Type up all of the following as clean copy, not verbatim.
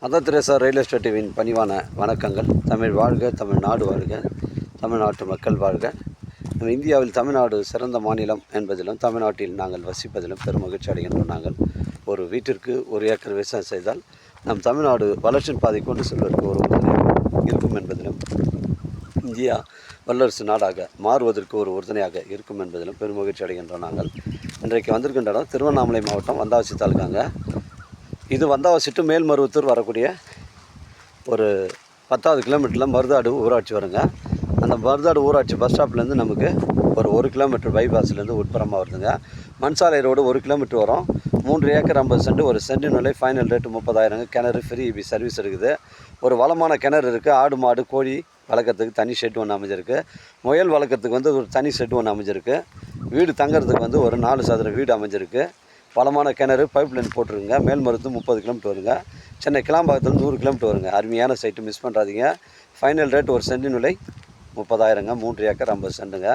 Mother Teresa real estate டிவியின் பணிவான வணக்கங்கள். தமிழ் வாழ்க, தமிழ்நாடு வாழ்க, தமிழ்நாட்டு மக்கள் வாழ்க. நம்ம இந்தியாவில் தமிழ்நாடு சிறந்த மாநிலம் என்பதிலும் தமிழ்நாட்டில் நாங்கள் வசிப்பதிலும் பெரும் மகிழ்ச்சி அடைகின்றோம். நாங்கள் ஒரு வீட்டிற்கு 1 ஏக்கர் விவசாயம் செய்தால் நம் தமிழ்நாடு வளர்ச்சியின் பாதை கொண்டு செல்வதற்கு ஒரு உறுதுணையாக இருக்கும் என்பதிலும், இந்தியா வல்லரசு நாடாக மாறுவதற்கு ஒரு உறுதுணையாக இருக்கும் என்பதிலும் பெரும் மகிழ்ச்சி அடைகின்றோம். நாங்கள் இன்றைக்கு வந்திருக்கின்ற இடம் திருவண்ணாமலை மாவட்டம் வந்தாவசி தாலுகாங்க. இது வந்தாவசி டு மேல்மருவத்தூர் வரக்கூடிய ஒரு 10வது கிலோமீட்டரில் மருதாடு ஊராட்சி வருங்க. அந்த மருதாடு ஊராட்சி பஸ் ஸ்டாப்லேருந்து நமக்கு ஒரு 1 கிலோமீட்டர் பைபாஸ்லேருந்து உட்புறமாக வருதுங்க. மண்சாலை ரோடு 1 கிலோமீட்டர் வரும். 3 ஏக்கர் 50 சென்ட், ஒரு சென்ட் நிலை, ஃபைனல் ரேட்டு 30,000. கிணறு ஃப்ரீ இபி சர்வீஸ் இருக்குது. ஒரு வளமான கிணறு இருக்குது. ஆடு மாடு கோழி வளர்க்குறதுக்கு தனி ஷெட் ஒன்று அமைஞ்சிருக்கு. முயல் வளர்க்குறதுக்கு ஒரு தனி ஷெட் ஒன்று அமைஞ்சிருக்கு. வீடு தங்குறதுக்கு ஒரு 4 சதுர வீடு அமைஞ்சிருக்கு. பலமான கிணறு, பைப் லைன் போட்டுருங்க. மேல்மருவத்தூர் 30 கிலோமீட்டர் வருங்க. சென்னை கிளாம்பாக்கத்தில் 100 கிலோமீட்டர் வருங்க. அருமையான சைட்டு, மிஸ் பண்ணுறாதீங்க. ஃபைனல் ரேட் ஒரு சென்ட் நிலை 30,000. 3 ஏக்கர் 50 சென்ட்டுங்க.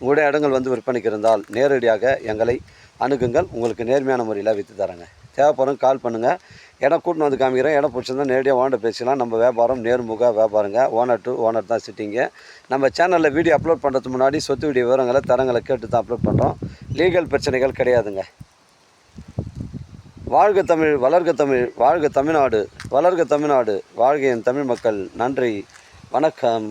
உங்களுடைய இடங்கள் விற்பனைக்கு இருந்தால் நேரடியாக எங்களை அணுகுங்கள். உங்களுக்கு நேர்மையான முறையில் விற்று தரேங்க. தேவைப்படும் கால் பண்ணுங்கள். இடம் கூட்டின்னு காமிக்கிறேன். இடம் பிடிச்சிருந்தா நேரடியாக ஓனர் பேசிக்கலாம். நம்ம வியாபாரம் நேர்முக வியாபாரங்க. ஓனர் டு ஓனர் தான் சிட்டிங்க. நம்ம சேனலில் வீடியோ அப்லோட் பண்ணுறதுக்கு முன்னாடி சொத்து வீடியோ விவரங்களை தரங்களை கேட்டு தான் அப்லோட் பண்ணுறோம். லீகல் பிரச்சனைகள் கிடையாதுங்க. வாழ்க தமிழ், வளர்க தமிழ், வாழ்க தமிழ்நாடு, வளர்க தமிழ்நாடு, வாழ்க என் தமிழ் மக்கள். நன்றி, வணக்கம்.